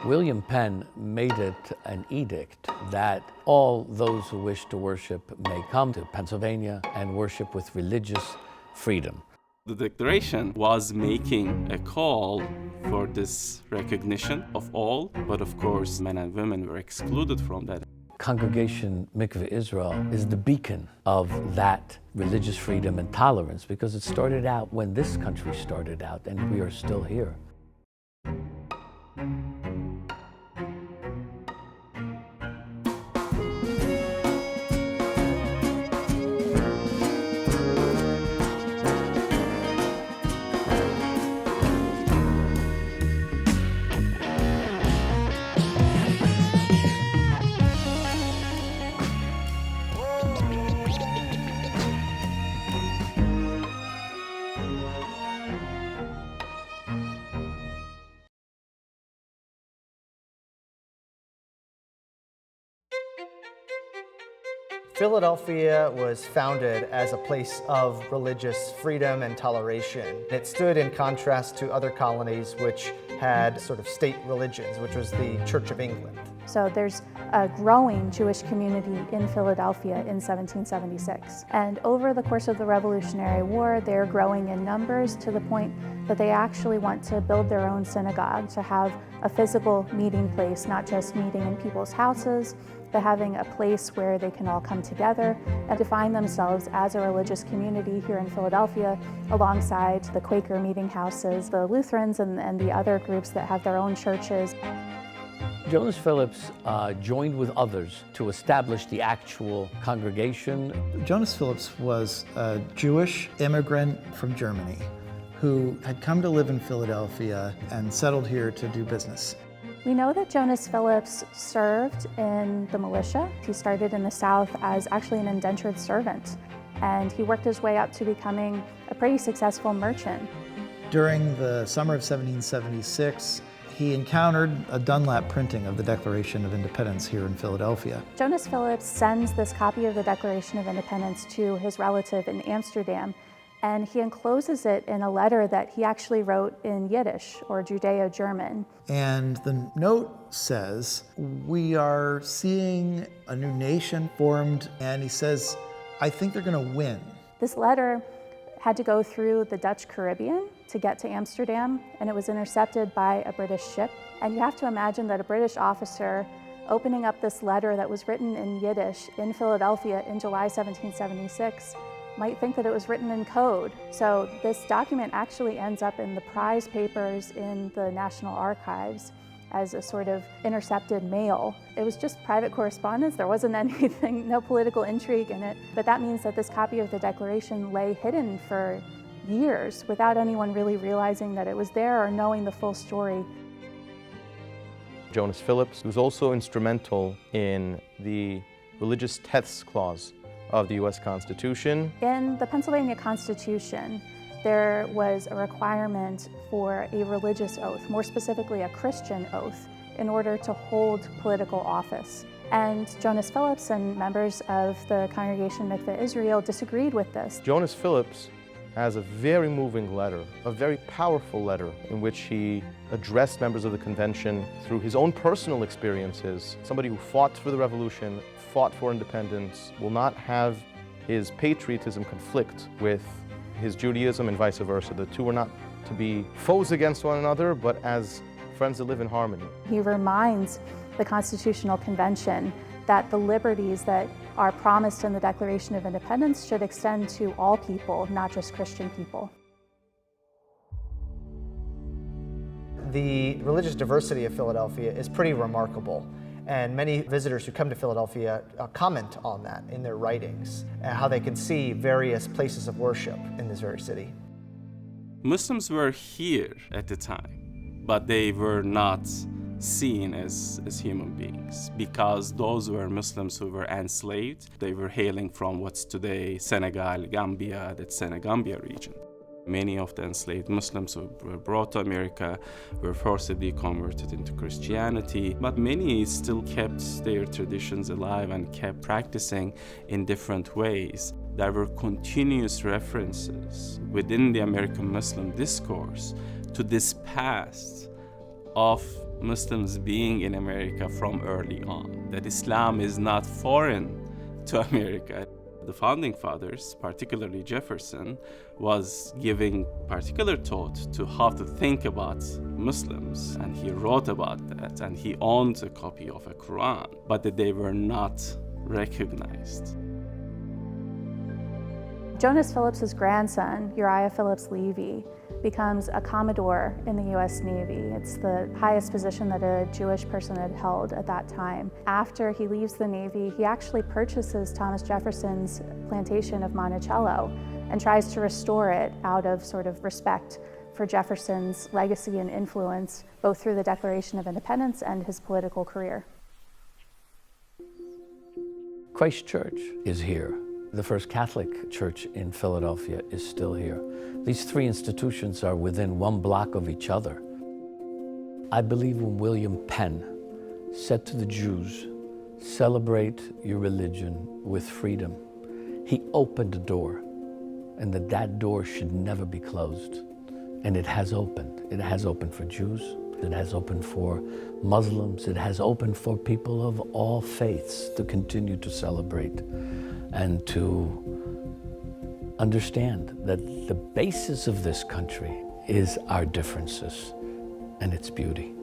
William Penn made it an edict that all those who wish to worship may come to Pennsylvania and worship with religious freedom. The Declaration was making a call for this recognition of all, but of course men and women were excluded from that. Congregation Mikveh Israel is the beacon of that religious freedom and tolerance because it started out when this country started out, and we are still here. Philadelphia was founded as a place of religious freedom and toleration. It stood in contrast to other colonies which had sort of state religions, which was the Church of England. So there's a growing Jewish community in Philadelphia in 1776. And over the course of the Revolutionary War, they're growing in numbers to the point that they actually want to build their own synagogue, to have a physical meeting place, not just meeting in people's houses, but having a place where they can all come together and define themselves as a religious community here in Philadelphia, alongside the Quaker meeting houses, the Lutherans, and the other groups that have their own churches. Jonas Phillips joined with others to establish the actual congregation. Jonas Phillips was a Jewish immigrant from Germany who had come to live in Philadelphia and settled here to do business. We know that Jonas Phillips served in the militia. He started in the South as actually an indentured servant, and he worked his way up to becoming a pretty successful merchant. During the summer of 1776, he encountered a Dunlap printing of the Declaration of Independence here in Philadelphia. Jonas Phillips sends this copy of the Declaration of Independence to his relative in Amsterdam, and he encloses it in a letter that he actually wrote in Yiddish, or Judeo-German. And the note says, we are seeing a new nation formed, and he says, I think they're going to win. This letter had to go through the Dutch Caribbean to get to Amsterdam, and it was intercepted by a British ship. And you have to imagine that a British officer opening up this letter that was written in Yiddish in Philadelphia in July 1776 might think that it was written in code. So this document actually ends up in the prize papers in the National Archives as a sort of intercepted mail. It was just private correspondence. There wasn't anything, no political intrigue in it. But that means that this copy of the Declaration lay hidden for years without anyone really realizing that it was there or knowing the full story. Jonas Phillips was also instrumental in the religious tenets clause of the U.S. Constitution. In the Pennsylvania Constitution, there was a requirement for a religious oath, more specifically a Christian oath, in order to hold political office. And Jonas Phillips and members of the congregation Mikveh Israel disagreed with this. Jonas Phillips has a very moving letter, a very powerful letter, in which he addressed members of the convention through his own personal experiences. Somebody who fought for the revolution, fought for independence, will not have his patriotism conflict with his Judaism and vice versa. The two are not to be foes against one another, but as friends that live in harmony. He reminds the Constitutional Convention that the liberties that are promised in the Declaration of Independence should extend to all people, not just Christian people. The religious diversity of Philadelphia is pretty remarkable. And many visitors who come to Philadelphia comment on that in their writings, and how they can see various places of worship in this very city. Muslims were here at the time, but they were not seen as human beings because those were Muslims who were enslaved. They were hailing from what's today Senegal, Gambia, that Senegambia region. Many of the enslaved Muslims who were brought to America were forcibly converted into Christianity, but many still kept their traditions alive and kept practicing in different ways. There were continuous references within the American Muslim discourse to this past of Muslims being in America from early on, that Islam is not foreign to America. The founding fathers, particularly Jefferson, was giving particular thought to how to think about Muslims, and he wrote about that, and he owned a copy of a Quran, but that they were not recognized. Jonas Phillips' grandson, Uriah Phillips Levy, becomes a Commodore in the U.S. Navy. It's the highest position that a Jewish person had held at that time. After he leaves the Navy, he actually purchases Thomas Jefferson's plantation of Monticello and tries to restore it out of sort of respect for Jefferson's legacy and influence, both through the Declaration of Independence and his political career. Christ Church is here. The first Catholic church in Philadelphia is still here. These three institutions are within one block of each other. I believe when William Penn said to the Jews, "Celebrate your religion with freedom," he opened a door, and that door should never be closed. And it has opened. It has opened for Jews. It has opened for Muslims. It has opened for people of all faiths to continue to celebrate and to understand that the basis of this country is our differences and its beauty.